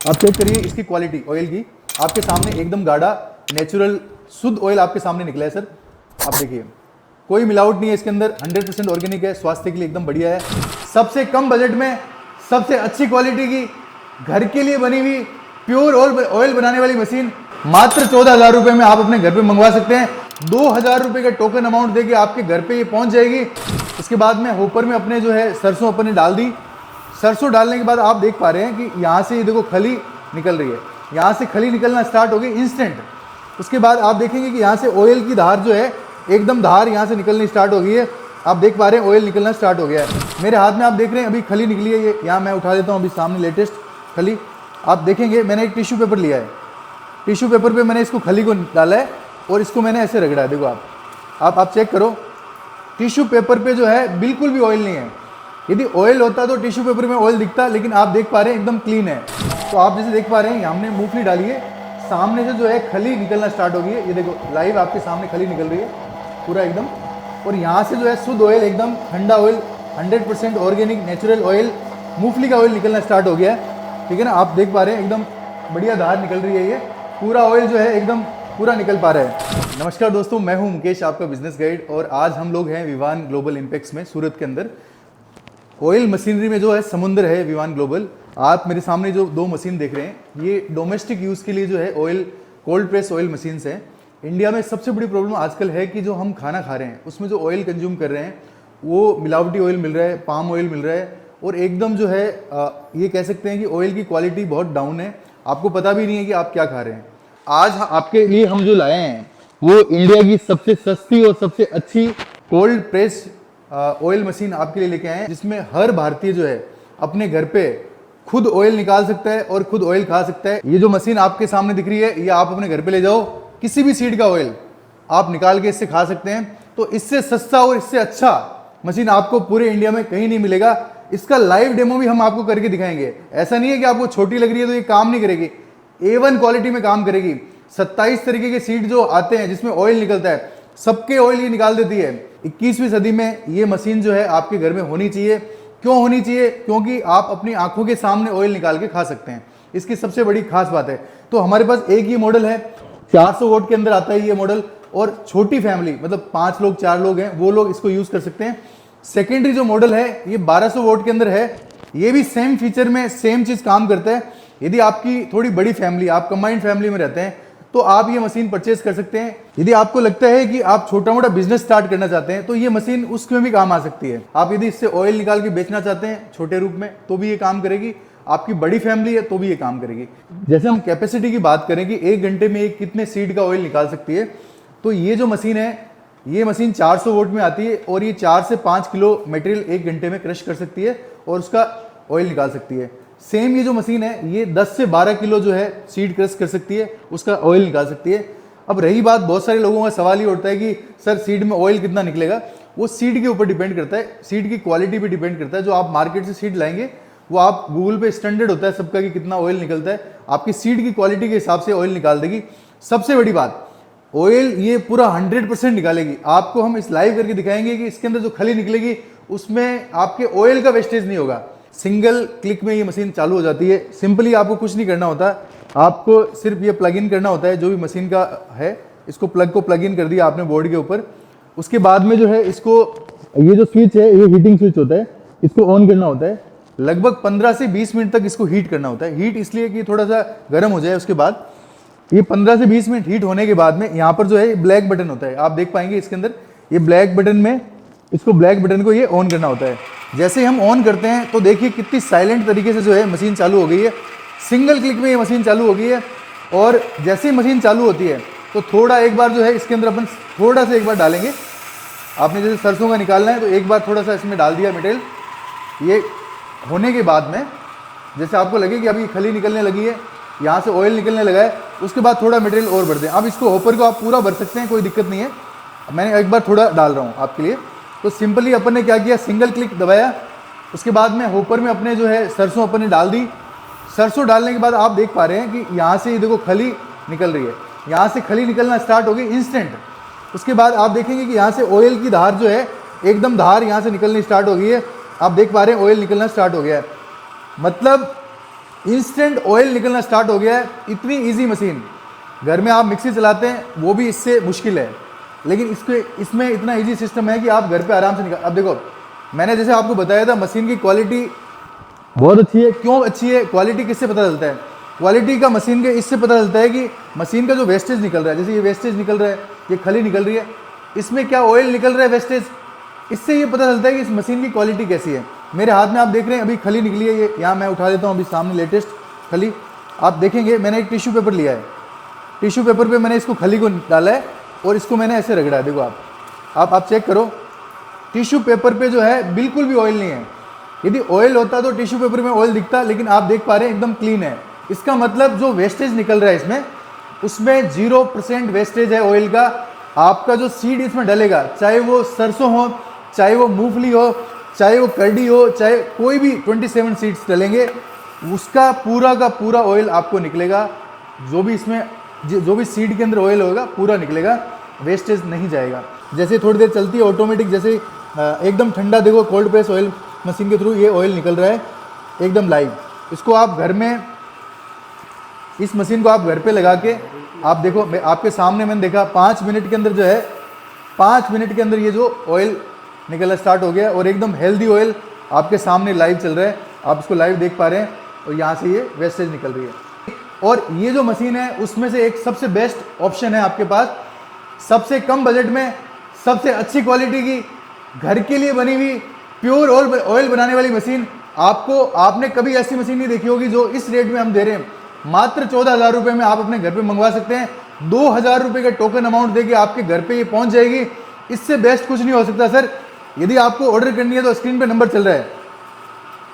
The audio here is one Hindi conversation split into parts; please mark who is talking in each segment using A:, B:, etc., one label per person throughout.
A: आप चेक करिए इसकी क्वालिटी ऑयल की, आपके सामने एकदम गाढ़ा नेचुरल शुद्ध ऑयल आपके सामने निकला है सर। आप देखिए कोई मिलावट नहीं है इसके अंदर, 100% ऑर्गेनिक है, स्वास्थ्य के लिए एकदम बढ़िया है। सबसे कम बजट में सबसे अच्छी क्वालिटी की घर के लिए बनी हुई प्योर ऑयल बनाने वाली मशीन मात्र 14,000 रुपये में आप अपने घर पे मंगवा सकते हैं। 2,000 रुपये का टोकन अमाउंट देके आपके घर पे ये पहुंच जाएगी। उसके बाद में होपर में अपने जो है सरसों अपने डाल दी। सरसों डालने के बाद आप देख पा रहे हैं कि यहाँ से ये देखो खली निकल रही है, यहाँ से खली निकलना स्टार्ट हो गई इंस्टेंट। उसके बाद आप देखेंगे कि यहाँ से ऑयल की धार जो है एकदम धार यहाँ से निकलनी स्टार्ट हो गई है। आप देख पा रहे हैं ऑयल निकलना स्टार्ट हो गया है। मेरे हाथ में आप देख रहे हैं अभी खली निकली है, ये यहाँ मैं उठा देता हूँ अभी सामने लेटेस्ट खली। आप देखेंगे मैंने एक टिश्यू पेपर लिया है, टिश्यू पेपर पे मैंने इसको खली को डाला है और इसको मैंने ऐसे रगड़ा है। देखो आप चेक करो, टिश्यू पेपर पे जो है बिल्कुल भी ऑयल नहीं है। यदि ऑयल होता तो टिश्यू पेपर में ऑयल दिखता, लेकिन आप देख पा रहे हैं एकदम क्लीन है। तो आप जैसे देख पा रहे हैं हमने मूंगफली डाली है, सामने से जो है खली निकलना स्टार्ट हो गई है। ये देखो लाइव आपके सामने खली निकल रही है पूरा एकदम। और यहाँ से जो है शुद्ध ऑयल एकदम ठंडा ऑयल 100% ऑर्गेनिक नेचुरल ऑयल मूंगफली का ऑयल निकलना स्टार्ट हो गया है। ठीक है ना, आप देख पा रहे हैं एकदम बढ़िया धार निकल रही है, ये पूरा ऑयल जो है एकदम पूरा निकल पा रहा है। नमस्कार दोस्तों, मैं हूं मुकेश, आपका बिजनेस गाइड, और आज हम लोग हैं विवान ग्लोबल इम्पैक्ट्स में सूरत के अंदर। ऑयल मशीनरी में जो है समुंदर है विवान ग्लोबल। आप मेरे सामने जो दो मशीन देख रहे हैं ये डोमेस्टिक यूज़ के लिए जो है oil cold press oil machines हैं। इंडिया में सबसे बड़ी प्रॉब्लम आजकल है कि जो हम खाना खा रहे हैं उसमें जो ऑयल कंज्यूम कर रहे हैं वो मिलावटी ऑयल मिल रहा है, पाम ऑयल मिल रहा है, और एकदम जो है ये कह सकते हैं कि ऑयल की क्वालिटी बहुत डाउन है। आपको पता भी नहीं है कि आप क्या खा रहे हैं। आज आपके लिए हम जो लाए हैं वो इंडिया की सबसे सस्ती और सबसे अच्छी कोल्ड प्रेस ऑयल मशीन आपके लिए लेके आए हैं, जिसमें हर भारतीय जो है अपने घर पे खुद ऑयल निकाल सकता है और खुद ऑयल खा सकता है। ये जो मशीन आपके सामने दिख रही है ये आप अपने घर पे ले जाओ, किसी भी सीड का ऑयल आप निकाल के इससे खा सकते हैं। तो इससे सस्ता और इससे अच्छा मशीन आपको पूरे इंडिया में कहीं नहीं मिलेगा। इसका लाइव डेमो भी हम आपको करके दिखाएंगे। ऐसा नहीं है कि आपको छोटी लग रही है तो ये काम नहीं करेगी, A1 क्वालिटी में काम करेगी। 27 तरीके के सीड जो आते हैं जिसमें ऑयल निकलता है, सबके ऑयल ये निकाल देती है। 21वीं सदी में ये मशीन जो है आपके घर में होनी चाहिए। क्यों होनी चाहिए? क्योंकि आप अपनी आंखों के सामने ऑयल निकाल के खा सकते हैं। इसकी सबसे बड़ी खास बात है। तो हमारे पास एक ये मॉडल है, 400 वोट के अंदर आता है ये मॉडल, और छोटी फैमिली मतलब 5 लोग 4 लोग हैं वो लोग इसको यूज कर सकते हैं। सेकेंडरी जो मॉडल है ये 1200 वोट के अंदर है, ये भी सेम फीचर में सेम चीज काम करता है। यदि आपकी थोड़ी बड़ी फैमिली, आप कंबाइंड फैमिली में रहते हैं तो आप ये मशीन परचेज कर सकते हैं। यदि आपको लगता है कि आप छोटा मोटा बिजनेस स्टार्ट करना चाहते हैं तो ये मशीन उसमें भी काम आ सकती है। आप यदि इससे ऑयल निकाल के बेचना चाहते हैं छोटे रूप में तो भी ये काम करेगी। आपकी बड़ी फैमिली है तो भी ये काम करेगी। जैसे हम कैपेसिटी की बात करें कि 1 घंटे में ये कितने सीड का ऑयल निकाल सकती है, तो ये जो मशीन है ये मशीन 400 वोट में आती है और ये 4 से 5 किलो मटेरियल 1 घंटे में क्रश कर सकती है और उसका ऑयल निकाल सकती है। सेम ये जो मशीन है ये 10 से 12 किलो जो है सीड क्रश कर सकती है, उसका ऑयल निकाल सकती है। अब रही बात, बहुत सारे लोगों का सवाल ये उठता है कि सर सीड में ऑयल कितना निकलेगा। वो सीड के ऊपर डिपेंड करता है, सीड की क्वालिटी पे डिपेंड करता है। जो आप मार्केट से सीड लाएंगे वो आप गूगल पे स्टैंडर्ड होता है सबका कि कितना ऑयल निकलता है, आपकी सीड की क्वालिटी के हिसाब से ऑयल निकाल देगी। सबसे बड़ी बात, ऑयल ये पूरा 100% निकालेगी। आपको हम इस लाइव करके दिखाएंगे कि इसके अंदर जो खली निकलेगी उसमें आपके ऑयल का वेस्टेज नहीं होगा। सिंगल क्लिक में ये मशीन चालू हो जाती है। सिंपली आपको कुछ नहीं करना होता, आपको सिर्फ ये प्लग इन करना होता है। जो भी मशीन का है इसको प्लग को प्लग इन कर दिया आपने बोर्ड के ऊपर। उसके बाद में जो है इसको, ये जो स्विच है ये हीटिंग स्विच होता है, इसको ऑन करना होता है। लगभग 15 से 20 मिनट तक इसको हीट करना होता है। हीट इसलिए कि थोड़ा सा गर्म हो जाए। उसके बाद ये 15 से 20 मिनट हीट होने के बाद में यहाँ पर जो है ब्लैक बटन होता है, आप देख पाएंगे इसके अंदर ये ब्लैक बटन में, इसको ब्लैक बटन को ये ऑन करना होता है। जैसे हम ऑन करते हैं तो देखिए कितनी साइलेंट तरीके से जो है मशीन चालू हो गई है। सिंगल क्लिक में ये मशीन चालू हो गई है। और जैसे ही मशीन चालू होती है तो थोड़ा एक बार जो है इसके अंदर अपन थोड़ा सा एक बार डालेंगे। आपने जैसे सरसों का निकालना है तो एक बार थोड़ा सा इसमें डाल दिया मटेरियल। ये होने के बाद में जैसे आपको लगे कि अभी खली निकलने लगी है, यहाँ से ऑयल निकलने लगा है, उसके बाद थोड़ा मटेरियल और भर दें। अब इसको होपर को आप पूरा भर सकते हैं, कोई दिक्कत नहीं है। मैंने एक बार थोड़ा डाल रहा हूँ आपके लिए। तो सिंपली अपन ने क्या किया, सिंगल क्लिक दबाया, उसके बाद में होपर में अपने जो है सरसों अपन ने डाल दी। सरसों डालने के बाद आप देख पा रहे हैं कि यहाँ से ये देखो खली निकल रही है, यहाँ से खली निकलना स्टार्ट हो गई इंस्टेंट। उसके बाद आप देखेंगे कि यहाँ से ऑयल की धार जो है एकदम धार यहाँ से निकलनी स्टार्ट हो गई है। आप देख पा रहे हैं ऑयल निकलना स्टार्ट हो गया है। मतलब इंस्टेंट ऑयल निकलना स्टार्ट हो गया है। इतनी इजी मशीन, घर में आप मिक्सी चलाते हैं वो भी इससे मुश्किल है, लेकिन इसमें इतना इजी सिस्टम है कि आप घर पे आराम से निकाल। अब देखो, मैंने जैसे आपको बताया था मशीन की क्वालिटी बहुत अच्छी है। क्यों अच्छी है? क्वालिटी किससे पता चलता है? क्वालिटी का मशीन के इससे पता चलता है कि मशीन का जो वेस्टेज निकल रहा है, जैसे ये वेस्टेज निकल रहा है, ये खली निकल रही है, इसमें क्या ऑयल निकल रहा है वेस्टेज, इससे ये पता चलता है कि इस मशीन की क्वालिटी कैसी है। मेरे हाथ में आप देख रहे हैं अभी खली निकली है, ये यहाँ मैं उठा देता हूँ अभी सामने लेटेस्ट खली। आप देखेंगे मैंने एक टिश्यू पेपर लिया है, टिश्यू पेपर पे मैंने इसको खली को डाला है और इसको मैंने ऐसे रगड़ा है। देखो आप चेक करो, टिश्यू पेपर पे जो है बिल्कुल भी ऑयल नहीं है। यदि ऑयल होता तो टिश्यू पेपर में ऑयल दिखता, लेकिन आप देख पा रहे हैं एकदम क्लीन है। इसका मतलब जो वेस्टेज निकल रहा है इसमें, उसमें 0% वेस्टेज है ऑयल का। आपका जो सीड इसमें डलेगा, चाहे वो सरसों हो, चाहे वो मूंगफली हो, चाहे वो करडी हो, चाहे कोई भी 27 सीड्स डलेंगे, उसका पूरा का पूरा ऑयल आपको निकलेगा। जो भी इसमें जो भी सीड के अंदर ऑयल होगा पूरा निकलेगा, वेस्टेज नहीं जाएगा। जैसे थोड़ी देर चलती है ऑटोमेटिक, जैसे एकदम ठंडा, देखो कोल्ड प्रेस ऑयल मशीन के थ्रू ये ऑयल निकल रहा है एकदम लाइव। इसको आप घर में, इस मशीन को आप घर पे लगा के आप देखो, आपके सामने मैंने देखा 5 मिनट के अंदर जो है, 5 मिनट के अंदर ये जो ऑयल निकलना स्टार्ट हो गया और एकदम हेल्दी ऑयल आपके सामने लाइव चल रहा है। आप इसको लाइव देख पा रहे हैं और यहाँ से ये वेस्टेज निकल रही है। और ये जो मशीन है उसमें से एक सबसे बेस्ट ऑप्शन है आपके पास, सबसे कम बजट में सबसे अच्छी क्वालिटी की घर के लिए बनी हुई प्योर ऑयल बनाने वाली मशीन। आपने कभी ऐसी मशीन नहीं देखी होगी जो इस रेट में हम दे रहे हैं। मात्र 14,000 रुपये में आप अपने घर पे मंगवा सकते हैं। 2,000 रुपये का टोकन अमाउंट देके आपके घर पे ये पहुंच जाएगी। इससे बेस्ट कुछ नहीं हो सकता सर। यदि आपको ऑर्डर करनी है तो स्क्रीन पे नंबर चल रहा है।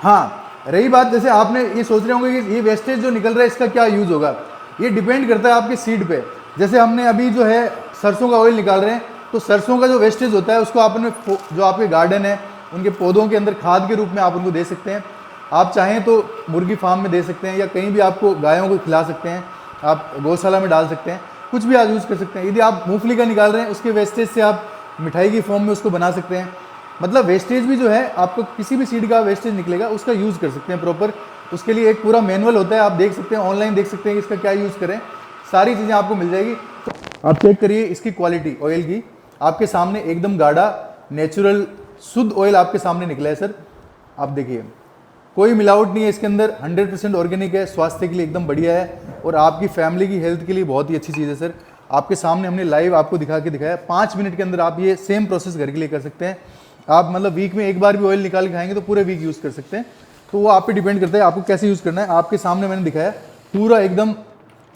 A: हाँ, रही बात, जैसे आपने ये सोच रहे होंगे कि ये वेस्टेज जो निकल रहा है इसका क्या यूज़ होगा, ये डिपेंड करता है आपके सीड पे। जैसे हमने अभी जो है सरसों का ऑयल निकाल रहे हैं, तो सरसों का जो वेस्टेज होता है उसको आप अपने जो आपके गार्डन है उनके पौधों के अंदर खाद के रूप में आप उनको दे सकते हैं। आप चाहें तो मुर्गी फार्म में दे सकते हैं, या कहीं भी आपको गायों को खिला सकते हैं, आप गौशाला में डाल सकते हैं, कुछ भी आप यूज़ कर सकते हैं। यदि आप मूंगफली का निकाल रहे हैं, उसके वेस्टेज से आप मिठाई की फॉर्म में उसको बना सकते हैं। मतलब वेस्टेज भी जो है, आपको किसी भी सीड का वेस्टेज निकलेगा उसका यूज़ कर सकते हैं प्रॉपर। उसके लिए एक पूरा मैनुअल होता है, आप देख सकते हैं, ऑनलाइन देख सकते हैं कि इसका क्या यूज़ करें, सारी चीज़ें आपको मिल जाएगी। तो आप चेक करिए इसकी क्वालिटी ऑयल की, आपके सामने एकदम गाढ़ा नेचुरल शुद्ध ऑयल आपके सामने निकला है सर। आप देखिए कोई मिलावट नहीं है इसके अंदर, 100% ऑर्गेनिक है, स्वास्थ्य के लिए एकदम बढ़िया है और आपकी फैमिली की हेल्थ के लिए बहुत ही अच्छी चीज़ है सर। आपके सामने हमने लाइव आपको दिखा के दिखाया। 5 मिनट के अंदर आप ये सेम प्रोसेस घर के लिए कर सकते हैं। आप मतलब वीक में एक बार भी ऑयल निकाल के खाएंगे तो पूरे वीक यूज़ कर सकते हैं। तो वो आप पे डिपेंड करता है आपको कैसे यूज़ करना है। आपके सामने मैंने दिखाया पूरा एकदम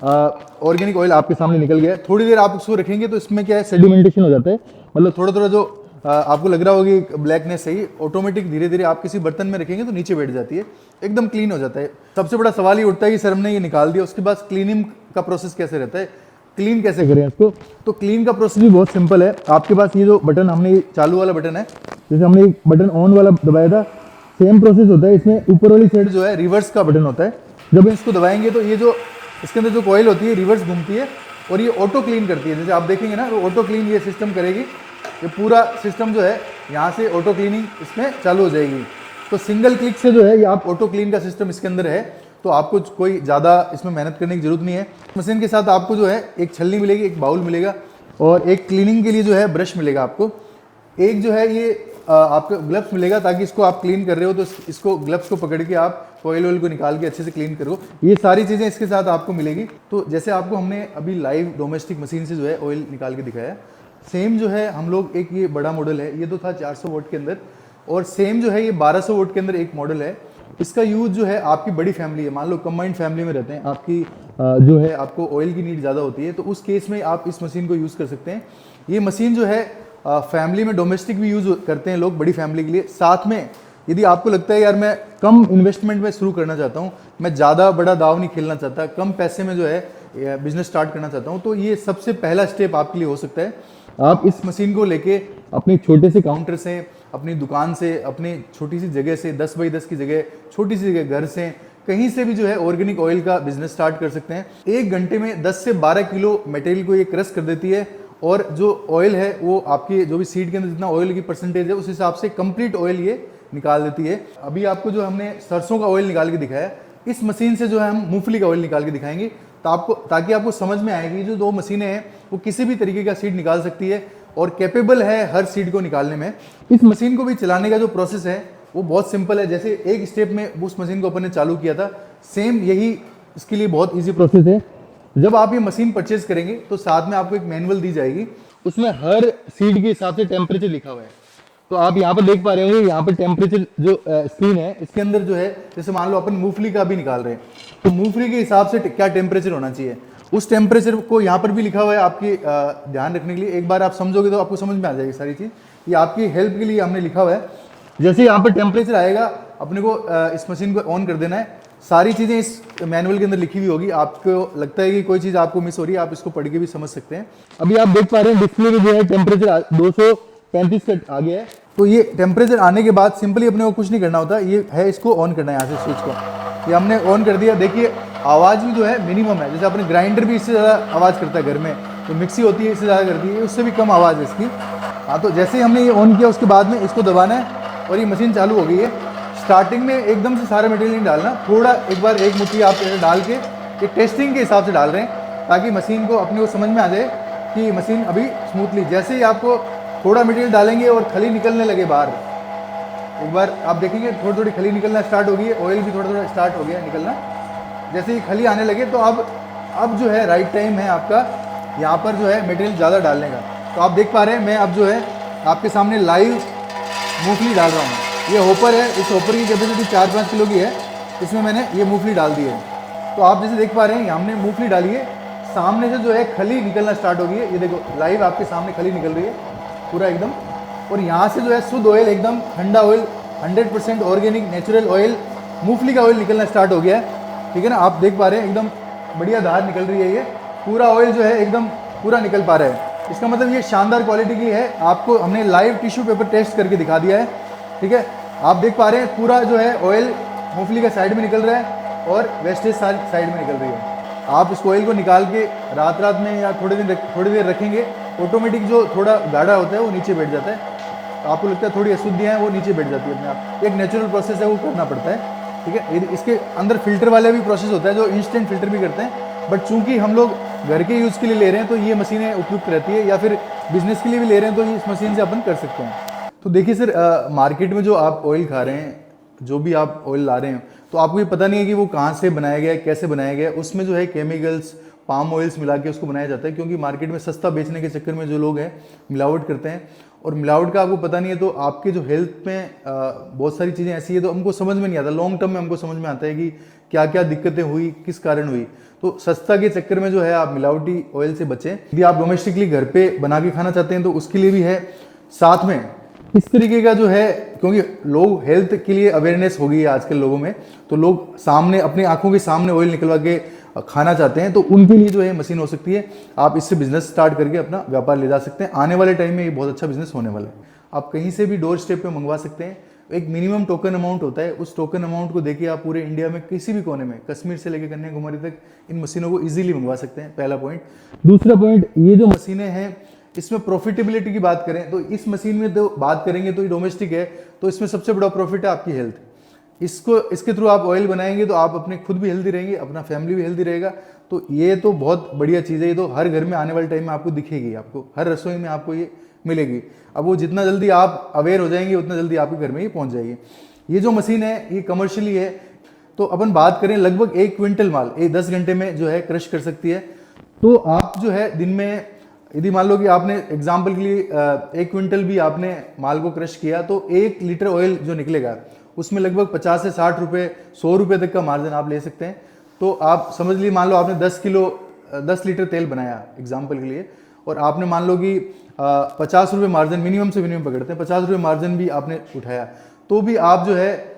A: ऑर्गेनिक ऑयल आपके सामने निकल गया है। थोड़ी देर आप उसको रखेंगे तो इसमें क्या है, सेडिमेंटेशन हो जाता है, मतलब थोड़ा थोड़ा जो आपको लग रहा होगी ब्लैकनेस सही, ऑटोमेटिक धीरे धीरे आप किसी बर्तन में रखेंगे तो नीचे बैठ जाती है, एकदम क्लीन हो जाता है। सबसे बड़ा सवाल ये उठता है कि सर हमने ये निकाल दिया, उसके बाद क्लीनिंग का प्रोसेस कैसे रहता है, क्लीन कैसे करें इसको। तो क्लीन का प्रोसेस भी बहुत सिंपल है। आपके पास ये जो बटन, हमने ये चालू वाला बटन है, जैसे हमने एक बटन ऑन वाला दबाया था, सेम प्रोसेस होता है। इसमें ऊपर वाली साइड जो है रिवर्स का बटन होता है। जब इसको दबाएंगे तो ये जो इसके अंदर जो कॉइल होती है रिवर्स घूमती है और ये ऑटो क्लीन करती है। जैसे आप देखेंगे ना, तो ऑटो क्लीन ये सिस्टम करेगी। ये पूरा सिस्टम जो है यहाँ से ऑटो क्लीनिंग इसमें चालू हो जाएगी। तो सिंगल क्लिक से जो है ये आप ऑटो क्लीन का सिस्टम इसके अंदर है, तो आपको कोई ज़्यादा इसमें मेहनत करने की जरूरत नहीं है। मशीन के साथ आपको जो है एक छलनी मिलेगी, एक बाउल मिलेगा और एक क्लीनिंग के लिए जो है ब्रश मिलेगा आपको। एक जो है ये आपको ग्लव्स मिलेगा, ताकि इसको आप क्लीन कर रहे हो तो इसको ग्लव्स को पकड़ के आप ऑयल को निकाल के अच्छे से क्लीन करो। ये सारी चीज़ें इसके साथ आपको मिलेगी। तो जैसे आपको हमने अभी लाइव डोमेस्टिक मशीन से जो है ऑयल निकाल के दिखाया, सेम जो है हम लोग एक ये बड़ा मॉडल है, ये तो था 400 वोट के अंदर, और सेम जो है ये 1200 वोट के अंदर एक मॉडल है। इसका यूज़ जो है आपकी बड़ी फैमिली है, मान लो कंबाइंड फैमिली में रहते हैं, आपकी जो है आपको ऑयल की नीड ज़्यादा होती है, तो उस केस में आप इस मशीन को यूज़ कर सकते हैं। ये मशीन जो है फैमिली में डोमेस्टिक भी यूज़ करते हैं लोग, बड़ी फैमिली के लिए। साथ में यदि आपको लगता है यार मैं कम इन्वेस्टमेंट में शुरू करना चाहता हूँ, मैं ज़्यादा बड़ा दाव नहीं खेलना चाहता, कम पैसे में जो है बिजनेस स्टार्ट करना चाहता हूँ, तो ये सबसे पहला स्टेप आपके लिए हो सकता है। आप इस मशीन को लेके अपने छोटे से काउंटर से, अपनी दुकान से, अपनी छोटी सी जगह से, 10 बाई 10 की जगह, छोटी सी जगह, घर से, कहीं से भी जो है ऑर्गेनिक ऑयल का बिजनेस स्टार्ट कर सकते हैं। 1 घंटे में 10 से 12 किलो मटेरियल को ये क्रश कर देती है और जो ऑयल है वो आपकी जो भी सीड के अंदर जितना ऑयल की परसेंटेज है उस हिसाब से कंप्लीट ऑयल ये निकाल देती है। अभी आपको जो हमने सरसों का ऑयल निकाल के दिखाया है, इस मशीन से जो है हम मूंगफली का ऑयल निकाल के दिखाएंगे, तो आपको, ताकि आपको समझ में आएगी जो दो मशीनें हैं वो किसी भी तरीके का सीड निकाल सकती है और कैपेबल है हर सीड को निकालने में। इस मशीन को भी चलाने का जो प्रोसेस है वो बहुत सिंपल है। जैसे एक स्टेप में उस मशीन को अपन ने चालू किया था, सेम यही इसके लिए बहुत ईजी प्रोसेस है। जब आप ये मशीन परचेज करेंगे तो साथ में आपको एक मैनुअल दी जाएगी, उसमें हर सीड के हिसाब से टेम्परेचर लिखा हुआ है। तो आप यहाँ पर देख पा रहे होंगे, यहाँ पर टेम्परेचर जो स्क्रीन है इसके अंदर जो है, जैसे मान लो अपन मूंगफली का भी निकाल रहे हैं, तो मूंगफली के हिसाब से क्या टेम्परेचर होना चाहिए, उस टेम्परेचर को यहाँ पर भी लिखा हुआ है आपकी ध्यान रखने के लिए। एक बार आप समझोगे तो आपको समझ में आ जाएगी सारी चीज़। ये आपकी हेल्प के लिए हमने लिखा हुआ है। जैसे यहाँ पर टेम्परेचर आएगा, अपने को इस मशीन को ऑन कर देना है। सारी चीज़ें इस मैनुअल के अंदर लिखी हुई होगी। आपको लगता है कि कोई चीज़ आपको मिस हो रही है, आप इसको पढ़ के भी समझ सकते हैं। अभी आप देख पा रहे हैं डिस्प्ले में जो है टेम्परेचर 235 का आ गया है। तो ये टेम्परेचर आने के बाद सिंपली अपने को कुछ नहीं करना होता, ये है इसको ऑन करना है यहाँ से स्विच को। ये हमने ऑन कर दिया। देखिए आवाज़ भी जो है मिनिमम है। जैसे अपने ग्राइंडर भी इससे ज़्यादा आवाज़ करता है घर में, तो मिक्सी होती है इससे ज़्यादा करती है, उससे भी कम आवाज़ है इसकी। हाँ, तो जैसे ही हमने ये ऑन किया उसके बाद में इसको दबाना है और ये मशीन चालू हो गई है। स्टार्टिंग में एकदम से सारा मटेरियल नहीं डालना, थोड़ा एक बार एक मुट्ठी आप ऐसे डाल के, ये टेस्टिंग के हिसाब से डाल रहे हैं ताकि मशीन को अपने को समझ में आ जाए कि मशीन अभी स्मूथली। जैसे ही आपको थोड़ा मटेरियल डालेंगे और खली निकलने लगे बाहर, एक बार आप देखेंगे थोड़ी थोड़ी खली निकलना स्टार्ट हो गई है, ऑयल भी थोड़ा थोड़ा स्टार्ट हो गया निकलना। जैसे ही खली आने लगे तो अब जो है राइट टाइम है आपका यहाँ पर जो है मटेरियल ज़्यादा डालने का। तो आप देख पा रहे हैं मैं अब जो है आपके सामने लाइव मूंगफली डाल रहा हूँ। ये होपर है, इस होपर की कैपेसिटी 4-5 किलो की है, इसमें मैंने ये मूंगफली डाल दी है। तो आप जैसे देख पा रहे हैं हमने मूंगफली डाली है, सामने से जो है खली निकलना स्टार्ट हो गई है। ये देखो लाइव आपके सामने खली निकल रही है पूरा एकदम। और यहाँ से जो है शुद्ध ऑयल, एकदम ठंडा ऑयल, 100% ऑर्गेनिक नेचुरल ऑयल, मूंगफली का ऑयल निकलना स्टार्ट हो गया है। ठीक है ना, आप देख पा रहे हैं एकदम बढ़िया धार निकल रही है। ये पूरा ऑयल जो है एकदम पूरा निकल पा रहा है। इसका मतलब ये शानदार क्वालिटी की है। आपको हमने लाइव टिश्यू पेपर टेस्ट करके दिखा दिया है। ठीक है, आप देख पा रहे हैं पूरा जो है ऑयल मूंगफली का साइड में निकल रहा है और वेस्टेज साइड में निकल रही है। आप इस ऑयल को निकाल के रात में या थोड़ी देर रखेंगे, ऑटोमेटिक जो थोड़ा गाढ़ा होता है वो नीचे बैठ जाता है। तो आपको लगता है थोड़ी अशुद्धियाँ हैं वो नीचे बैठ जाती है अपने आप। एक नेचुरल प्रोसेस है, वो करना पड़ता है। ठीक है, इसके अंदर फिल्टर वाले भी प्रोसेस होता है जो इंस्टेंट फिल्टर भी करते हैं। बट चूंकि हम लोग घर के यूज़ के लिए ले रहे हैं तो ये मशीनें उपयुक्त रहती है, या फिर बिजनेस के लिए भी ले रहे हैं तो ये इस मशीन से अपन कर सकते हैं। तो देखिए सर, मार्केट में जो आप ऑयल खा रहे हैं, जो भी आप ऑयल ला रहे हैं, तो आपको ये पता नहीं है कि वो कहाँ से बनाया गया है, कैसे बनाया गया है। उसमें जो है केमिकल्स, पाम ऑयल्स मिला के उसको बनाया जाता है, क्योंकि मार्केट में सस्ता बेचने के चक्कर में जो लोग हैं मिलावट करते हैं। और मिलावट का आपको पता नहीं है तो आपके जो हेल्थ में बहुत सारी चीज़ें ऐसी है तो हमको समझ में नहीं आता। लॉन्ग टर्म में हमको समझ में आता है कि क्या क्या दिक्कतें हुई, किस कारण हुई। तो सस्ता के चक्कर में जो है आप मिलावटी ऑयल से बचें। यदि आप डोमेस्टिकली घर पे बना के खाना चाहते हैं तो उसके लिए भी है। साथ में इस तरीके का जो है, क्योंकि लोग हेल्थ के लिए अवेयरनेस हो गई है आजकल लोगों में, तो लोग सामने अपनी आंखों के सामने ऑयल निकलवा के खाना चाहते हैं, तो उनके लिए जो है मशीन हो सकती है। आप इससे बिजनेस स्टार्ट करके अपना व्यापार ले जा सकते हैं। आने वाले टाइम में ये बहुत अच्छा बिजनेस होने वाला है। आप कहीं से भी डोर स्टेप पे मंगवा सकते हैं। एक मिनिमम टोकन अमाउंट होता है, उस टोकन अमाउंट को देके आप पूरे इंडिया में किसी भी कोने में, कश्मीर से लेकर कन्याकुमारी तक इन मशीनों को इजीली मंगवा सकते हैं। पहला पॉइंट। दूसरा पॉइंट, ये जो मशीनें हैं इसमें प्रॉफिटेबिलिटी की बात करें तो इस मशीन में तो बात करेंगे तो ये डोमेस्टिक है, तो इसमें सबसे बड़ा प्रॉफिट है आपकी हेल्थ। इसके थ्रू आप ऑयल बनाएंगे तो आप अपने खुद भी हेल्दी रहेंगे, अपना फैमिली भी हेल्दी रहेगा। तो ये तो बहुत बढ़िया चीज़ है। ये तो हर घर में आने वाले टाइम में आपको दिखेगी, आपको हर रसोई में आपको ये मिलेगी। अब वो जितना जल्दी आप अवेयर हो जाएंगे उतना जल्दी आपके घर में ये पहुंच जाएगी। ये जो मशीन है ये कमर्शियली है, तो अपन बात करें लगभग 1 क्विंटल माल 10 घंटे में जो है क्रश कर सकती है। तो आप जो है दिन में, यदि मान लो कि आपने एग्जाम्पल के लिए 1 क्विंटल भी आपने माल को क्रश किया, तो 1 लीटर ऑयल जो निकलेगा उसमें लगभग 50 से 60 रुपये, 100 रुपये तक का मार्जिन आप ले सकते हैं। तो आप समझ लीजिए, मान लो आपने 10 लीटर तेल बनाया एग्जाम्पल के लिए, और आपने मान लो कि 50 रुपये मार्जिन मिनिमम से मिनिमम पकड़ते हैं, 50 रुपये मार्जिन भी आपने उठाया, तो भी आप जो है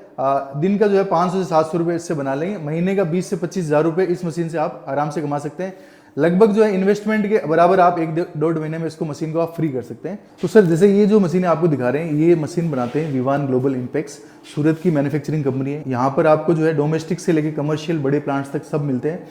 A: दिन का जो है 500 से 700 रुपये इससे बना लेंगे। महीने का 20 से 25 हज़ार रुपये इस मशीन से आप आराम से कमा सकते हैं। लगभग जो है इन्वेस्टमेंट के बराबर आप 1-1.5 महीने में इसको मशीन को आप फ्री कर सकते हैं। तो सर जैसे ये जो मशीनें आपको दिखा रहे हैं, ये मशीन बनाते हैं विवान ग्लोबल इम्पैक्ट्स, सूरत की मैन्युफैक्चरिंग कंपनी है। यहाँ पर आपको जो है डोमेस्टिक से लेकर कमर्शियल बड़े प्लांट्स तक सब मिलते हैं।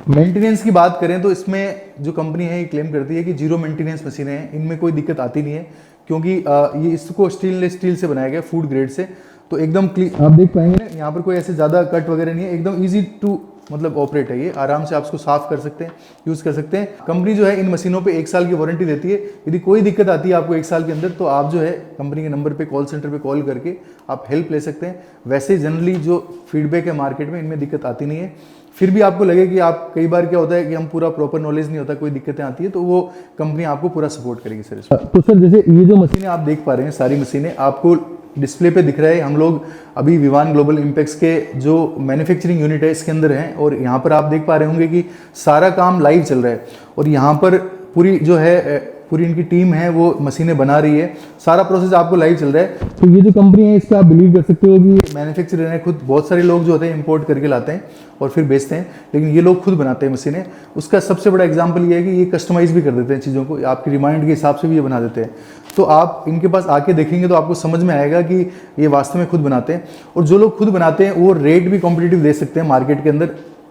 A: मेंटेनेंस की बात करें तो इसमें जो कंपनी है ये क्लेम करती है कि 0 मेंटेनेंस मशीनें हैं, इनमें कोई दिक्कत आती नहीं है, क्योंकि ये इसको स्टेनलेस स्टील से बनाया गया, फूड ग्रेड से। तो एकदम क्लीन आप देख पाएंगे ना, यहाँ पर कोई ऐसे ज़्यादा कट वगैरह नहीं है, एकदम ईजी टू मतलब ऑपरेट है ये, आराम से आप इसको साफ कर सकते हैं, यूज़ कर सकते हैं। कंपनी जो है इन मशीनों पे 1 साल की वारंटी देती है। यदि कोई दिक्कत आती है आपको 1 साल के अंदर, तो आप जो है कंपनी के नंबर पे, कॉल सेंटर पे कॉल करके आप हेल्प ले सकते हैं। वैसे जनरली जो फीडबैक है मार्केट में, इनमें दिक्कत आती नहीं है। फिर भी आपको लगे कि आप, कई बार क्या होता है कि हम पूरा प्रॉपर नॉलेज नहीं होता, कोई दिक्कतें आती है, तो वो कंपनी आपको पूरा सपोर्ट करेगी सर इसमें। तो सर जैसे ये जो मशीनें आप देख पा रहे हैं, सारी मशीनें आपको डिस्प्ले पे दिख रहा है। हम लोग अभी विवान ग्लोबल इम्पैक्ट्स के जो मैन्युफैक्चरिंग यूनिट है इसके अंदर हैं, और यहाँ पर आप देख पा रहे होंगे कि सारा काम लाइव चल रहा है, और यहाँ पर पूरी जो है पूरी इनकी टीम है वो मशीनें बना रही है, सारा प्रोसेस आपको लाइव चल रहा है। तो ये जो कंपनी है, इसका आप बिलीव कर सकते हो कि मैन्युफैक्चरर है खुद। बहुत सारे लोग जो होते हैं इंपोर्ट करके लाते हैं और फिर बेचते हैं, लेकिन ये लोग खुद बनाते हैं मशीनें। उसका सबसे बड़ा एग्जांपल ये है कि ये कस्टमाइज भी कर देते हैं चीज़ों को, आपकी रिमाइंड के हिसाब से भी ये बना देते हैं। तो आप इनके पास आके देखेंगे तो आपको समझ में आएगा कि ये वास्तव में खुद बनाते हैं। और जो लोग खुद बनाते हैं वो रेट भी कॉम्पिटिटिव दे सकते हैं मार्केट के अंदर,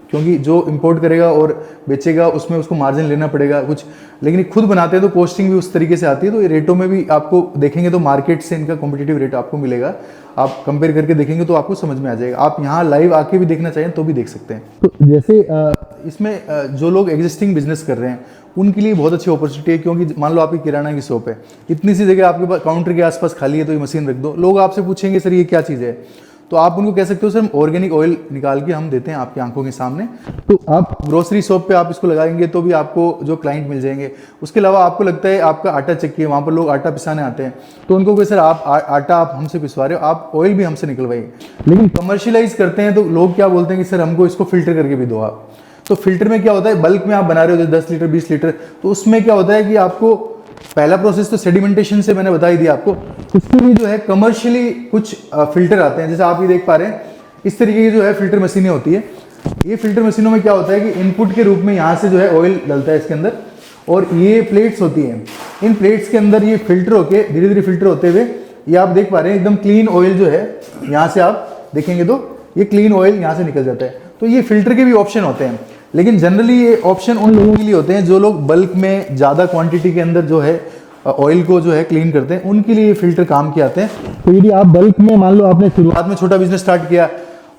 A: क्योंकि जो इंपोर्ट करेगा और बेचेगा उसमें उसको मार्जिन लेना पड़ेगा कुछ, लेकिन खुद बनाते हैं तो कॉस्टिंग भी उस तरीके से आती है। तो ये रेटों में भी आपको देखेंगे तो मार्केट से इनका कॉम्पिटिटिव रेट आपको मिलेगा। आप कंपेयर करके देखेंगे तो आपको समझ में आ जाएगा। आप यहाँ लाइव आके भी देखना चाहें तो भी देख सकते हैं। तो जैसे इसमें जो लोग एग्जिस्टिंग बिजनेस कर रहे हैं उनके लिए बहुत अच्छी अपॉर्चुनिटी है, क्योंकि मान लो आपकी किराना की शॉप है, इतनी सी जगह आपके पास काउंटर के आसपास खाली है, तो ये मशीन रख दो। लोग आपसे पूछेंगे सर ये क्या चीज़ है, तो आप उनको कह सकते हो सर ऑर्गेनिक ऑयल निकाल के हम देते हैं आपकी आंखों के सामने। तो आप ग्रोसरी शॉप पे आप इसको लगाएंगे तो भी आपको जो क्लाइंट मिल जाएंगे। उसके अलावा आपको लगता है आपका आटा चक्की है, वहाँ पर लोग आटा पिसाने आते हैं, तो उनको कहे सर आप आटा आप हमसे पिसवा रहे हो, आप ऑयल भी हमसे निकलवाइए। लेकिन कमर्शियलाइज करते हैं तो लोग क्या बोलते हैं कि सर हमको इसको फिल्टर करके भी दो आप। तो फिल्टर में क्या होता है, बल्क में आप बना रहे हो जैसे 10 लीटर 20 लीटर, तो उसमें क्या होता है कि आपको पहला प्रोसेस तो सेडिमेंटेशन से मैंने बता ही दिया आपको। उसके लिए जो है कमर्शियली कुछ फिल्टर आते हैं, जैसे आप ये देख पा रहे हैं इस तरीके की जो है फिल्टर मशीनें होती है। ये फिल्टर मशीनों में क्या होता है कि इनपुट के रूप में यहाँ से जो है ऑयल डलता है इसके अंदर, और ये प्लेट्स होती हैं। इन प्लेट्स के अंदर ये फिल्टर होके धीरे धीरे फिल्टर होते हुए ये आप देख पा रहे हैं एकदम क्लीन ऑयल जो है, यहाँ से आप देखेंगे तो ये क्लीन ऑयल यहाँ से निकल जाता है। तो ये फिल्टर के भी ऑप्शन होते हैं, लेकिन जनरली ये ऑप्शन उन लोगों के लिए होते हैं जो लोग बल्क में ज़्यादा क्वांटिटी के अंदर जो है ऑयल को जो है क्लीन करते हैं, उनके लिए ये फिल्टर काम के आते हैं। तो यदि आप बल्क में, मान लो आपने शुरुआत में छोटा बिजनेस स्टार्ट किया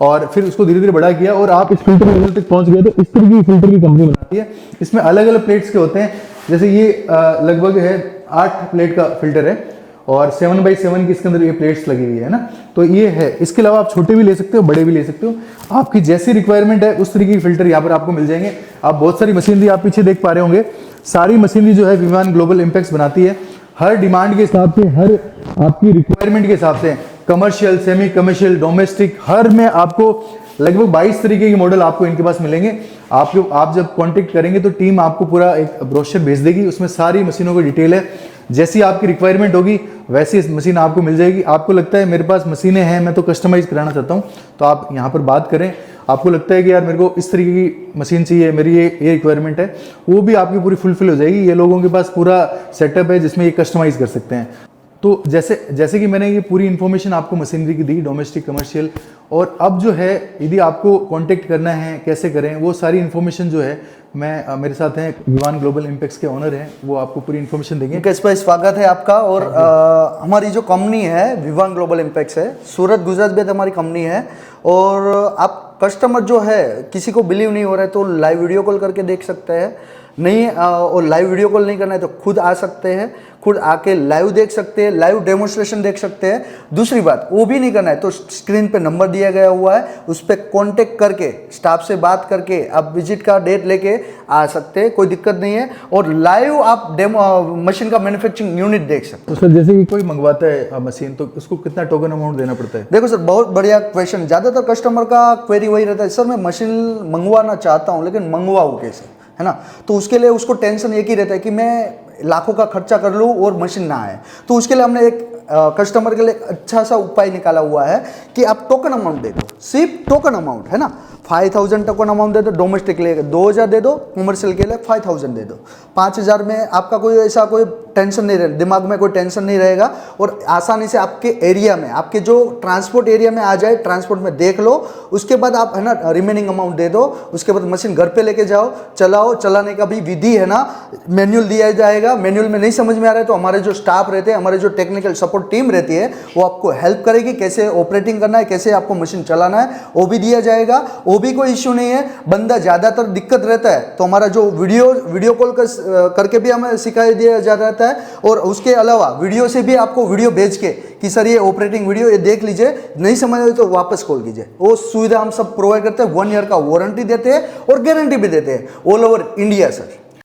A: और फिर उसको धीरे धीरे बड़ा किया और आप इस फिल्टर लेवल तक पहुंच गए, तो इस तरीके की फिल्टर की कंपनी बनाती है। इसमें अलग अलग प्लेट्स के होते हैं, जैसे ये लगभग है 8 प्लेट का फिल्टर है, और 7x7 की इसके अंदर ये प्लेट्स लगी हुई है ना। तो ये है, इसके अलावा आप छोटे भी ले सकते हो, बड़े भी ले सकते हो, आपकी जैसी रिक्वायरमेंट है उस तरीके के फिल्टर यहाँ पर आपको मिल जाएंगे। आप बहुत सारी मशीनरी आप पीछे देख पा रहे होंगे, सारी मशीनरी जो है विवान ग्लोबल इम्पैक्ट्स बनाती है, हर डिमांड के हिसाब से, हर आपकी रिक्वायरमेंट के हिसाब से, कमर्शियल, सेमी कमर्शियल, डोमेस्टिक, हर में आपको लगभग 22 तरीके के मॉडल आपको इनके पास मिलेंगे। आप जब कांटेक्ट करेंगे तो टीम आपको पूरा एक ब्रोशर भेज देगी, उसमें सारी मशीनों की डिटेल है। जैसी आपकी रिक्वायरमेंट होगी वैसी मशीन आपको मिल जाएगी। आपको लगता है मेरे पास मशीनें हैं, मैं तो कस्टमाइज कराना चाहता हूं, तो आप यहाँ पर बात करें। आपको लगता है कि यार मेरे को इस तरीके की मशीन चाहिए, मेरी ये रिक्वायरमेंट है, वो भी आपकी पूरी फुलफिल हो जाएगी। ये लोगों के पास पूरा सेटअप है जिसमें ये कस्टमाइज कर सकते हैं। तो जैसे कि मैंने ये पूरी इन्फॉर्मेशन आपको मशीनरी की दी, डोमेस्टिक, कमर्शियल, और अब जो है यदि आपको कांटेक्ट करना है कैसे करें, वो सारी इन्फॉर्मेशन जो है मेरे साथ हैं विवान ग्लोबल इम्पैक्ट्स के ओनर हैं, वो आपको पूरी इन्फॉर्मेशन देंगे।
B: मुकेश भाई स्वागत है आपका। और हमारी जो कंपनी है विवान ग्लोबल इम्पैक्ट्स है, सूरत गुजरात में हमारी कंपनी है। और आप कस्टमर जो है, किसी को बिलीव नहीं हो रहा है तो लाइव वीडियो कॉल करके देख सकते हैं, नहीं और लाइव वीडियो कॉल नहीं करना है तो खुद आ सकते हैं, खुद आके लाइव देख सकते हैं, लाइव डेमोन्स्ट्रेशन देख सकते हैं। दूसरी बात, वो भी नहीं करना है तो स्क्रीन पे नंबर दिया गया हुआ है, उस पर कॉन्टेक्ट करके स्टाफ से बात करके आप विजिट का डेट लेके आ सकते हैं, कोई दिक्कत नहीं है। और लाइव आप डेमो मशीन का मैन्युफैक्चरिंग यूनिट देख सकते हैं।
A: तो सर जैसे कि कोई मंगवाता है मशीन, तो उसको कितना टोकन अमाउंट देना पड़ता है?
B: देखो सर, बहुत बढ़िया क्वेश्चन। ज़्यादातर कस्टमर का क्वेरी वही रहता है, सर मैं मशीन मंगवाना चाहता हूँ लेकिन मंगवाऊँ कैसे, है ना। तो उसके लिए उसको टेंशन एक ही रहता है कि मैं लाखों का खर्चा कर लूँ और मशीन ना आए। तो उसके लिए हमने एक कस्टमर के लिए अच्छा सा उपाय निकाला हुआ है कि आप टोकन अमाउंट दे दो, सिर्फ टोकन अमाउंट, है ना। 5000 तक का अमाउंट दे दो, डोमेस्टिक के लिए 2000 दे दो, कमर्शियल के लिए 5000 दे दो। 5000 में आपका कोई ऐसा कोई टेंशन नहीं रहेगा, दिमाग में कोई टेंशन नहीं रहेगा और आसानी से आपके एरिया में, आपके जो ट्रांसपोर्ट एरिया में आ जाए, ट्रांसपोर्ट में देख लो, उसके बाद आप है ना रिमेनिंग अमाउंट दे दो। उसके बाद मशीन घर पे लेके जाओ, चलाओ। चलाने का भी विधि है ना मैनुअल दिया जाएगा। मैनुअल में नहीं समझ में आ रहा है तो हमारे जो स्टाफ रहते हैं, हमारे जो टेक्निकल सपोर्ट टीम रहती है, वो आपको हेल्प करेगी कि कैसे ऑपरेटिंग करना है, कैसे आपको मशीन चलाना है, वो भी दिया जाएगा। वो भी कोई इश्यू नहीं है। बंदा ज़्यादातर दिक्कत रहता है तो हमारा जो वीडियो कॉल करके भी हमें सिखाया दिया जा रहता है, और उसके अलावा वीडियो से भी आपको वीडियो भेज के कि सर ये ऑपरेटिंग वीडियो ये देख लीजिए, नहीं समझ आए तो वापस कॉल कीजिए। वो सुविधा हम सब प्रोवाइड करते हैं। 1 ईयर का वारंटी देते हैं और गारंटी भी देते हैं ऑल ओवर इंडिया सर।